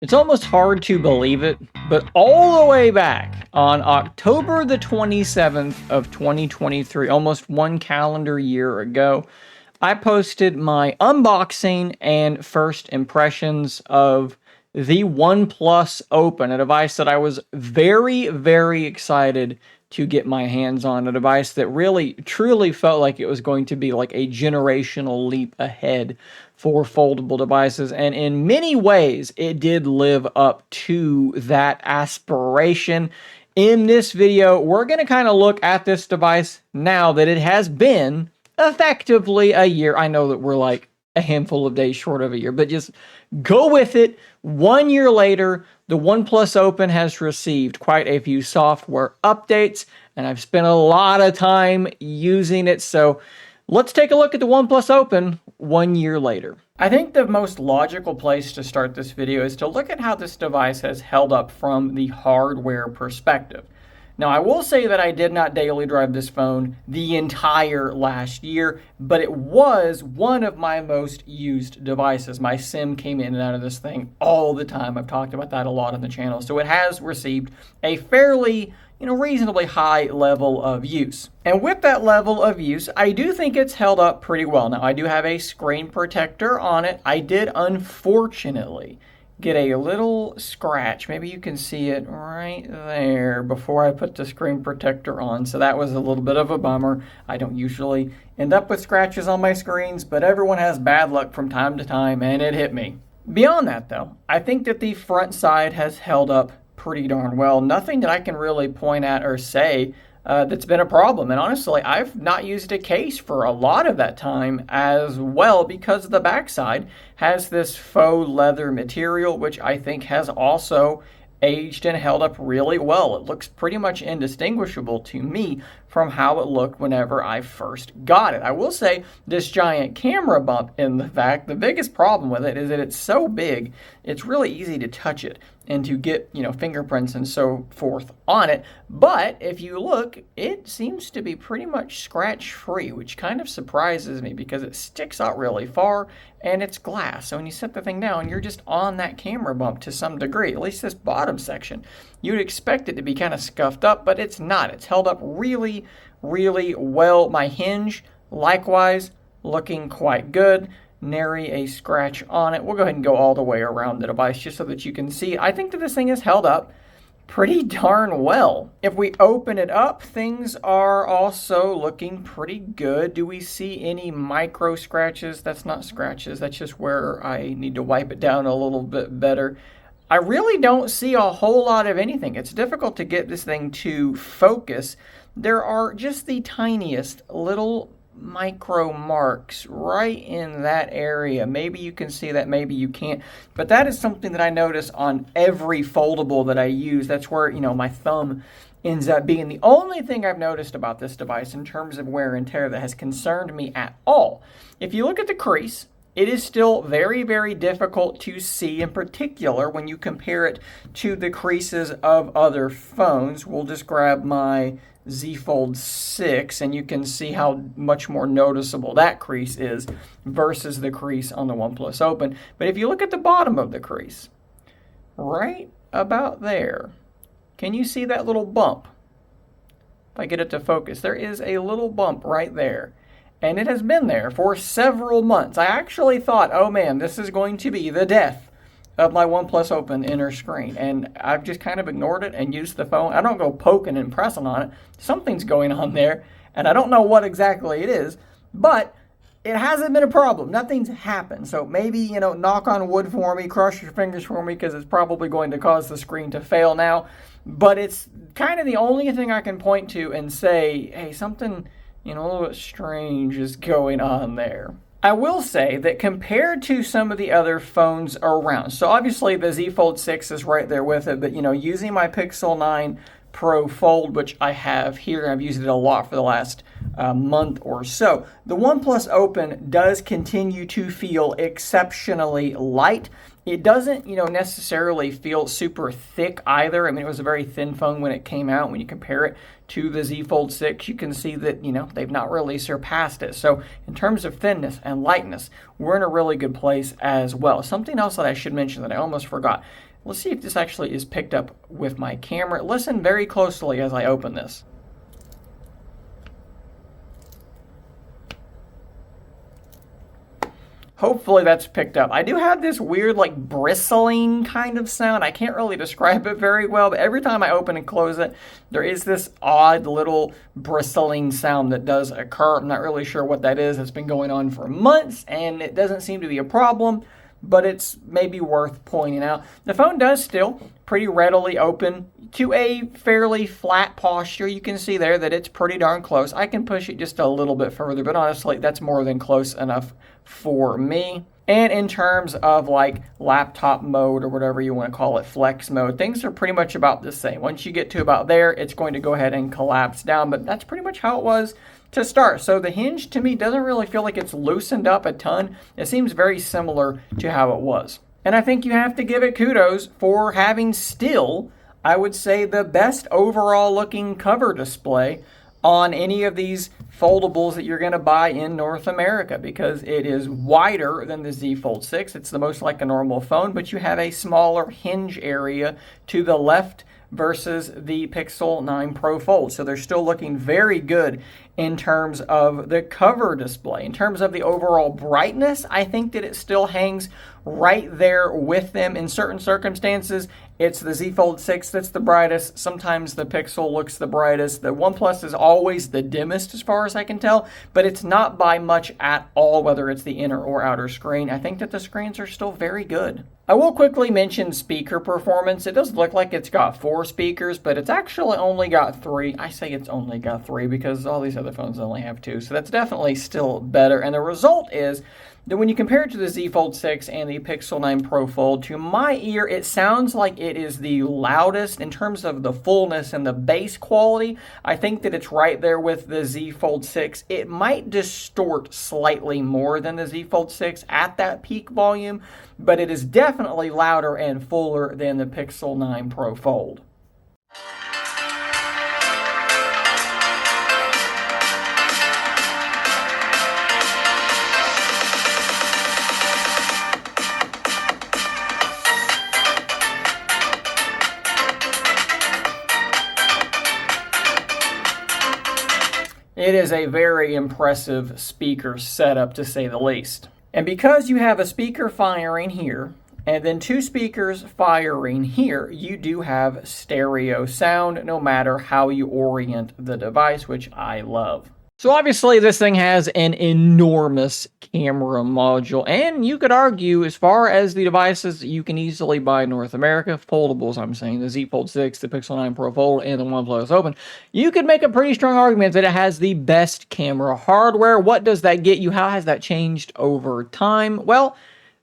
It's almost hard to believe it, but all the way back on October the 27th of 2023, almost one calendar year ago, I posted my unboxing and first impressions of the OnePlus Open, a device that I was very, very excited to get my hands on, a device that really, truly felt like it was going to be like a generational leap ahead for foldable devices. And in many ways, it did live up to that aspiration. In this video, we're going to kind of look at this device now that it has been effectively a year. I know that we're like a handful of days short of a year, but just go with it. 1 year later, the OnePlus Open has received quite a few software updates, and I've spent a lot of time using it. So let's take a look at the OnePlus Open 1 year later. I think the most logical place to start this video is to look at how this device has held up from the hardware perspective. Now, I will say that I did not daily drive this phone the entire last year, but it was one of my most used devices. My SIM came in and out of this thing all the time. I've talked about that a lot on the channel. So it has received a fairly, reasonably high level of use. And with that level of use, I do think it's held up pretty well. Now, I do have a screen protector on it. I did, unfortunately, get a little scratch. Maybe you can see it right there before I put the screen protector on. So that was a little bit of a bummer. I don't usually end up with scratches on my screens, but everyone has bad luck from time to time, and it hit me. Beyond that, though, I think that the front side has held up pretty darn well. Nothing that I can really point at or say that's been a problem. And honestly, I've not used a case for a lot of that time as well, because the backside has this faux leather material, which I think has also aged and held up really well. It looks pretty much indistinguishable to me from how it looked whenever I first got it. I will say this giant camera bump in the biggest problem with it is that it's so big, it's really easy to touch it and to get, fingerprints and so forth on it. But if you look, it seems to be pretty much scratch free, which kind of surprises me because it sticks out really far and it's glass. So when you set the thing down, you're just on that camera bump to some degree, at least this bottom section. You'd expect it to be kind of scuffed up, but it's not. It's held up really, really well. My hinge, likewise, looking quite good. Nary a scratch on it. We'll go ahead and go all the way around the device just so that you can see. I think that this thing has held up pretty darn well. If we open it up, things are also looking pretty good. Do we see any micro scratches? That's not scratches. That's just where I need to wipe it down a little bit better. I really don't see a whole lot of anything. It's difficult to get this thing to focus. There are just the tiniest little micro marks right in that area. Maybe you can see that, maybe you can't, but that is something that I notice on every foldable that I use. That's where, my thumb ends up being. The only thing I've noticed about this device in terms of wear and tear that has concerned me at all, if you look at the crease, it is still very, very difficult to see, in particular when you compare it to the creases of other phones. We'll just grab my Z Fold 6 and you can see how much more noticeable that crease is versus the crease on the OnePlus Open. But if you look at the bottom of the crease, right about there, can you see that little bump? If I get it to focus, there is a little bump right there. And it has been there for several months. I actually thought, oh man, this is going to be the death of my OnePlus Open inner screen. And I've just kind of ignored it and used the phone. I don't go poking and pressing on it. Something's going on there, and I don't know what exactly it is, but it hasn't been a problem. Nothing's happened. So maybe, knock on wood for me, cross your fingers for me, because it's probably going to cause the screen to fail now. But it's kind of the only thing I can point to and say, hey, something, a little bit strange is going on there. I will say that compared to some of the other phones around, so obviously the Z Fold 6 is right there with it, but using my Pixel 9 Pro Fold, which I have here, and I've used it a lot for the last month or so, the OnePlus Open does continue to feel exceptionally light. It doesn't, necessarily feel super thick either. I mean, it was a very thin phone when it came out. When you compare it to the Z Fold 6, you can see that, they've not really surpassed it. So in terms of thinness and lightness, we're in a really good place as well. Something else that I should mention that I almost forgot. Let's see if this actually is picked up with my camera. Listen very closely as I open this. Hopefully that's picked up. I do have this weird like bristling kind of sound. I can't really describe it very well, but every time I open and close it, there is this odd little bristling sound that does occur. I'm not really sure what that is. It's been going on for months and it doesn't seem to be a problem, but it's maybe worth pointing out. The phone does still pretty readily open to a fairly flat posture. You can see there that it's pretty darn close. I can push it just a little bit further, but honestly, that's more than close enough for me. And in terms of like laptop mode or whatever you want to call it, flex mode, things are pretty much about the same. Once you get to about there, it's going to go ahead and collapse down, but that's pretty much how it was to start. So the hinge to me doesn't really feel like it's loosened up a ton. It seems very similar to how it was. And I think you have to give it kudos for having still, I would say, the best overall looking cover display on any of these foldables that you're going to buy in North America, because it is wider than the Z Fold 6. It's the most like a normal phone, but you have a smaller hinge area to the left versus the Pixel 9 Pro Fold. So they're still looking very good in terms of the cover display. In terms of the overall brightness, I think that it still hangs right there with them. In certain circumstances, it's the Z Fold 6 that's the brightest. Sometimes the Pixel looks the brightest. The OnePlus is always the dimmest as far as I can tell, but it's not by much at all, whether it's the inner or outer screen. I think that the screens are still very good. I will quickly mention speaker performance. It does look like it's got 4 speakers, but it's actually only got 3. I say it's only got 3 because all these other phones only have 2, so that's definitely still better. And the result is that when you compare it to the Z Fold 6 and the Pixel 9 Pro Fold, to my ear, it sounds like it is the loudest in terms of the fullness and the bass quality. I think that it's right there with the Z Fold 6. It might distort slightly more than the Z Fold 6 at that peak volume, but it is definitely louder and fuller than the Pixel 9 Pro Fold. It is a very impressive speaker setup, to say the least. And because you have a speaker firing here, and then 2 speakers firing here, you do have stereo sound no matter how you orient the device, which I love. So obviously this thing has an enormous camera module, and you could argue, as far as the devices that you can easily buy in North America, foldables I'm saying, the Z Fold 6, the Pixel 9 Pro Fold, and the OnePlus Open, you could make a pretty strong argument that it has the best camera hardware. What does that get you? How has that changed over time? Well,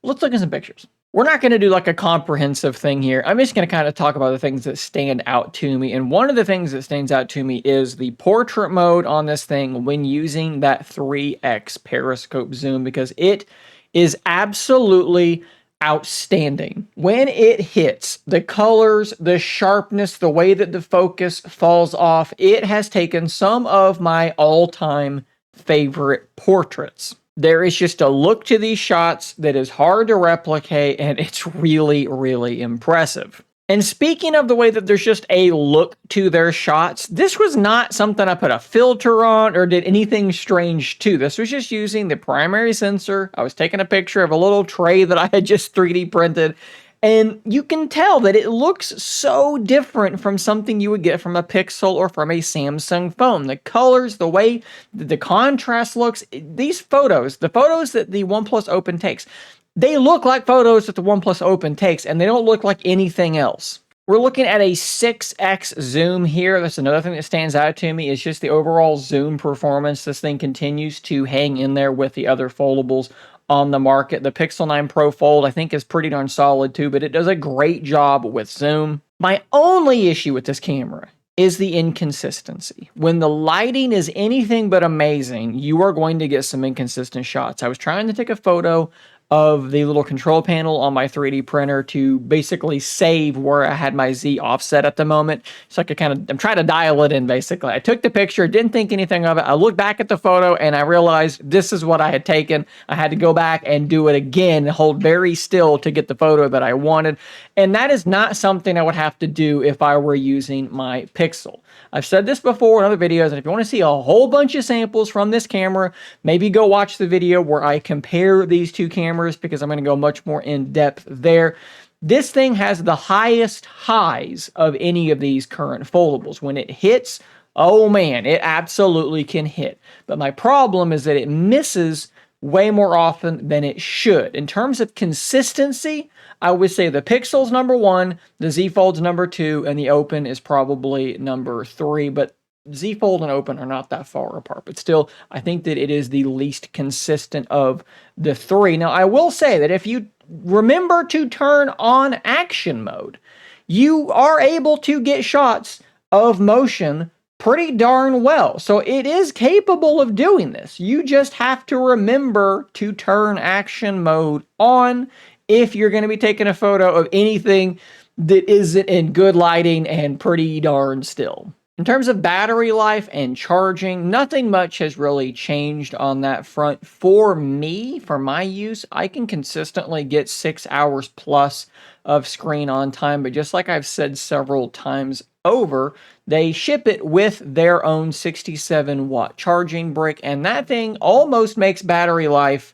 let's look at some pictures. We're not going to do like a comprehensive thing here. I'm just going to kind of talk about the things that stand out to me. And one of the things that stands out to me is the portrait mode on this thing when using that 3x periscope zoom, because it is absolutely outstanding. When it hits, the colors, the sharpness, the way that the focus falls off, it has taken some of my all-time favorite portraits. There is just a look to these shots that is hard to replicate, and it's really, really impressive. And speaking of the way that there's just a look to their shots, this was not something I put a filter on or did anything strange to. This was just using the primary sensor. I was taking a picture of a little tray that I had just 3D printed, and you can tell that it looks so different from something you would get from a Pixel or from a Samsung phone. The colors, the way the contrast looks, these photos, the photos that the OnePlus Open takes, they look like photos that the OnePlus Open takes, and they don't look like anything else. We're looking at a 6x zoom here. That's another thing that stands out to me, is just the overall zoom performance. This thing continues to hang in there with the other foldables on the market. The Pixel 9 Pro Fold, I think, is pretty darn solid too, but it does a great job with zoom. My only issue with this camera is the inconsistency. When the lighting is anything but amazing, you are going to get some inconsistent shots. I was trying to take a photo of the little control panel on my 3D printer to basically save where I had my Z offset at the moment. So I could I'm trying to dial it in basically. I took the picture, didn't think anything of it. I looked back at the photo and I realized this is what I had taken. I had to go back and do it again, hold very still to get the photo that I wanted. And that is not something I would have to do if I were using my Pixel. I've said this before in other videos, and if you want to see a whole bunch of samples from this camera, maybe go watch the video where I compare these two cameras, because I'm going to go much more in depth there. This thing has the highest highs of any of these current foldables. When it hits, oh man, it absolutely can hit. But my problem is that it misses way more often than it should. In terms of consistency, I would say the Pixel's number 1, the Z Fold's number 2, and the Open is probably number 3. But Z Fold and Open are not that far apart. But still, I think that it is the least consistent of the 3. Now, I will say that if you remember to turn on action mode, you are able to get shots of motion pretty darn well. So it is capable of doing this. You just have to remember to turn action mode on if you're going to be taking a photo of anything that isn't in good lighting and pretty darn still. In terms of battery life and charging, nothing much has really changed on that front. For me, for my use, I can consistently get 6 hours plus of screen on time, but just like I've said several times over, they ship it with their own 67-watt charging brick, and that thing almost makes battery life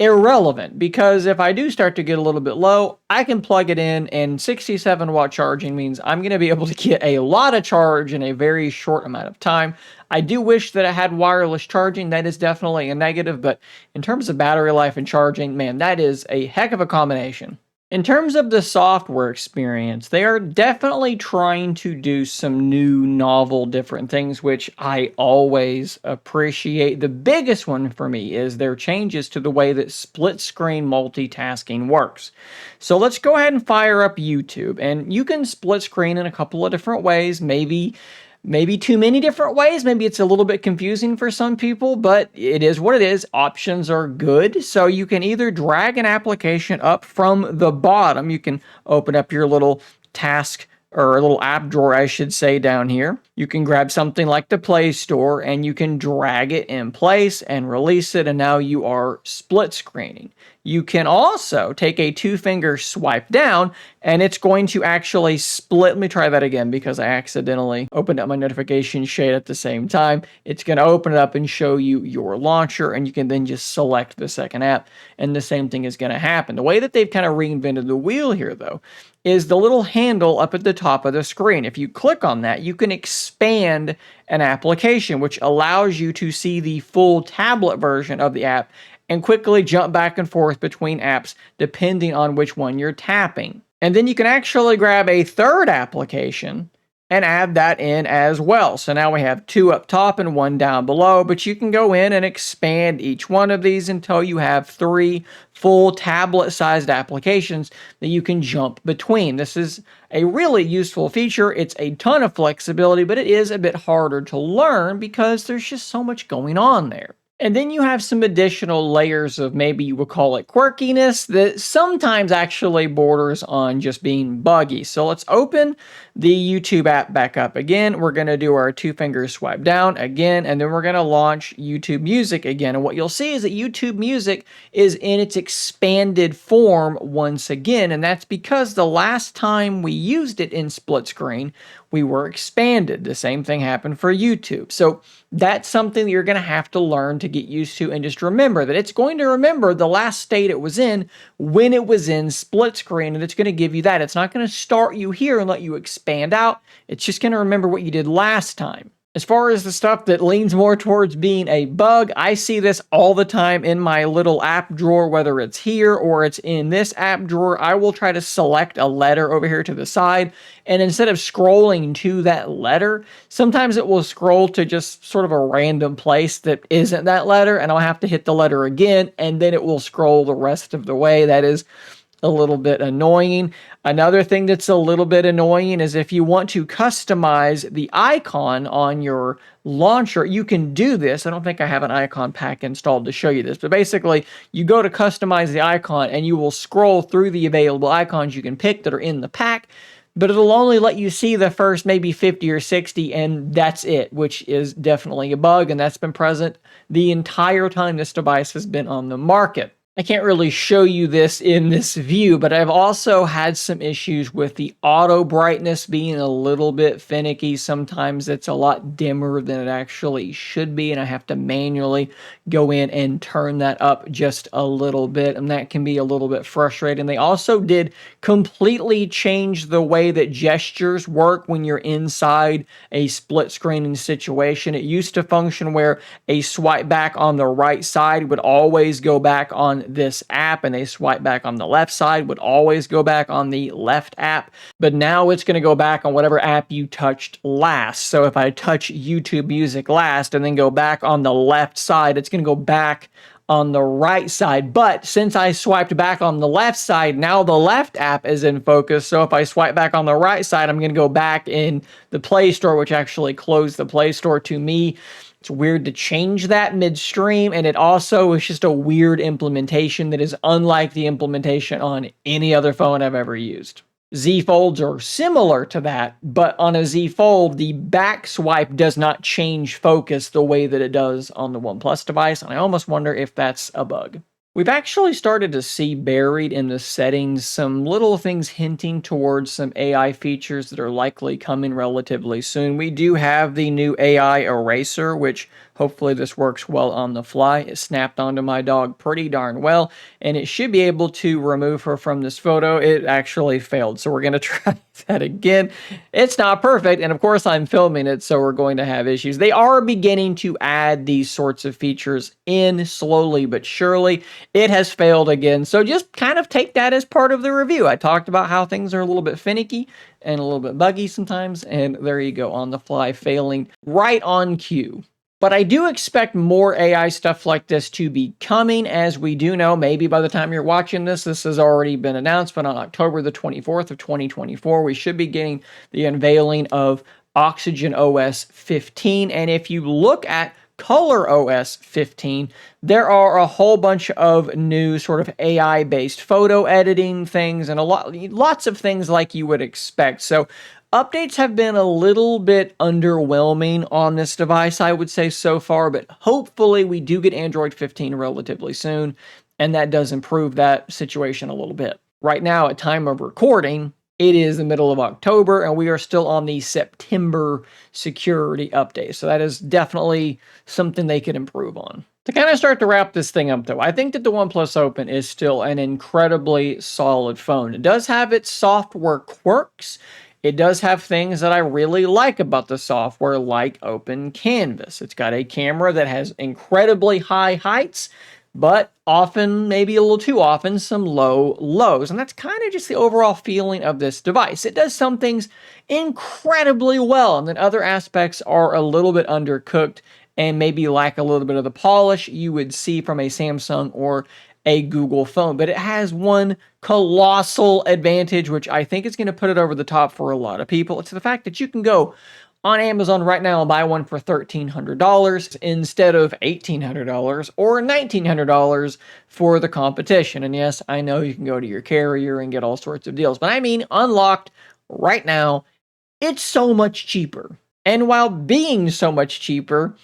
irrelevant, because if I do start to get a little bit low, I can plug it in, and 67-watt charging means I'm going to be able to get a lot of charge in a very short amount of time. I do wish that I had wireless charging. That is definitely a negative, but in terms of battery life and charging, man, that is a heck of a combination. In terms of the software experience, they are definitely trying to do some new, novel, different things, which I always appreciate. The biggest one for me is their changes to the way that split-screen multitasking works. So let's go ahead and fire up YouTube, and you can split screen in a couple of different ways, maybe too many different ways. Maybe it's a little bit confusing for some people, but it is what it is. Options are good. So you can either drag an application up from the bottom. You can open up your little task, or a little app drawer, I should say, down here. You can grab something like the Play Store and you can drag it in place and release it, and now you are split screening. You can also take a 2-finger swipe down and it's going to actually split. Let me try that again because I accidentally opened up my notification shade at the same time. It's going to open it up and show you your launcher, and you can then just select the second app, and the same thing is going to happen. The way that they've kind of reinvented the wheel here, though, is the little handle up at the top of the screen. If you click on that, you can expand an application, which allows you to see the full tablet version of the app and quickly jump back and forth between apps depending on which one you're tapping. And then you can actually grab a third application and add that in as well. So now we have 2 up top and 1 down below, but you can go in and expand each one of these until you have 3 full tablet-sized applications that you can jump between. This is a really useful feature. It's a ton of flexibility, but it is a bit harder to learn because there's just so much going on there. And then you have some additional layers of, maybe you would call it, quirkiness that sometimes actually borders on just being buggy. So let's open the YouTube app back up again. We're going to do our 2-finger swipe down again, and then we're going to launch YouTube Music again. And what you'll see is that YouTube Music is in its expanded form once again, and that's because the last time we used it in split screen, we were expanded. The same thing happened for YouTube. So that's something that you're going to have to learn to get used to, and just remember that it's going to remember the last state it was in when it was in split screen, and it's going to give you that. It's not going to start you here and let you expand out. It's just going to remember what you did last time. As far as the stuff that leans more towards being a bug, I see this all the time in my little app drawer, whether it's here or it's in this app drawer. I will try to select a letter over here to the side, and instead of scrolling to that letter, sometimes it will scroll to just sort of a random place that isn't that letter, and I'll have to hit the letter again, and then it will scroll the rest of the way. That is a little bit annoying. Another thing that's a little bit annoying is if you want to customize the icon on your launcher, you can do this. I don't think I have an icon pack installed to show you this, but basically you go to customize the icon and you will scroll through the available icons you can pick that are in the pack, but it'll only let you see the first maybe 50 or 60, and that's it, which is definitely a bug, and that's been present the entire time this device has been on the market. I can't really show you this in this view, but I've also had some issues with the auto brightness being a little bit finicky. Sometimes it's a lot dimmer than it actually should be, and I have to manually go in and turn that up just a little bit, and that can be a little bit frustrating. They also did completely change the way that gestures work when you're inside a split screening situation. It used to function where a swipe back on the right side would always go back on this app, and a swipe back on the left side would always go back on the left app. But now it's going to go back on whatever app you touched last. So if I touch YouTube Music last and then go back on the left side, it's going to go back on the right side. But since I swiped back on the left side, now the left app is in focus. So if I swipe back on the right side, I'm going to go back in the Play Store, which actually closed the Play Store to me. It's weird to change that midstream, and it also is just a weird implementation that is unlike the implementation on any other phone I've ever used. Z Folds are similar to that, but on a Z Fold, the back swipe does not change focus the way that it does on the OnePlus device, and I almost wonder if that's a bug. We've actually started to see buried in the settings some little things hinting towards some AI features that are likely coming relatively soon. We do have the new AI eraser, which hopefully this works well on the fly. It snapped onto my dog pretty darn well, and it should be able to remove her from this photo. It actually failed, so we're going to try that again. It's not perfect, and of course I'm filming it, so we're going to have issues. They are beginning to add these sorts of features in slowly but surely. It has failed again, so just kind of take that as part of the review. I talked about how things are a little bit finicky and a little bit buggy sometimes, and there you go, on the fly, failing right on cue. But I do expect more AI stuff like this to be coming. As we do know, maybe by the time you're watching this, this has already been announced, but on October the 24th of 2024, we should be getting the unveiling of Oxygen OS 15. And if you look at Color OS 15, there are a whole bunch of new sort of AI-based photo editing things and lots of things like you would expect. So updates have been a little bit underwhelming on this device, I would say, so far, but hopefully we do get Android 15 relatively soon, and that does improve that situation a little bit. Right now, at time of recording, it is the middle of October, and we are still on the September security update. So that is definitely something they could improve on. To kind of start to wrap this thing up, though, I think that the OnePlus Open is still an incredibly solid phone. It does have its software quirks. It does have things that I really like about the software, like Open Canvas. It's got a camera that has incredibly high heights, but often, maybe a little too often, some low lows. And that's kind of just the overall feeling of this device. It does some things incredibly well, and then other aspects are a little bit undercooked and maybe lack a little bit of the polish you would see from a Samsung or a Google phone. But it has one colossal advantage, which I think is going to put it over the top for a lot of people. It's the fact that you can go on Amazon right now and buy one for $1,300 instead of $1,800 or $1,900 for the competition. And yes, I know you can go to your carrier and get all sorts of deals, but I mean, unlocked right now, it's so much cheaper. And while being so much cheaper,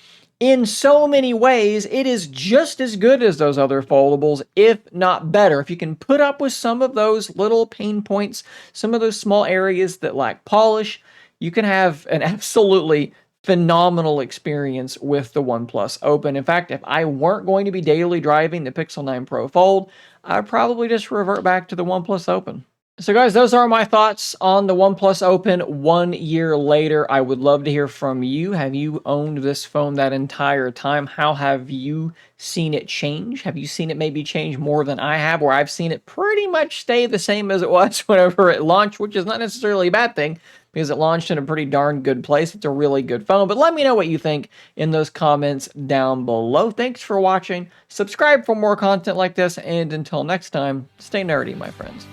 in so many ways, it is just as good as those other foldables, if not better. If you can put up with some of those little pain points, some of those small areas that lack polish, you can have an absolutely phenomenal experience with the OnePlus Open. In fact, if I weren't going to be daily driving the Pixel 9 Pro Fold, I'd probably just revert back to the OnePlus Open. So guys, those are my thoughts on the OnePlus Open 1 year later. I would love to hear from you. Have you owned this phone that entire time? How have you seen it change? Have you seen it maybe change more than I have, or I've seen it pretty much stay the same as it was whenever it launched, which is not necessarily a bad thing because it launched in a pretty darn good place. It's a really good phone, but let me know what you think in those comments down below. Thanks for watching. Subscribe for more content like this, and until next time, stay nerdy, my friends.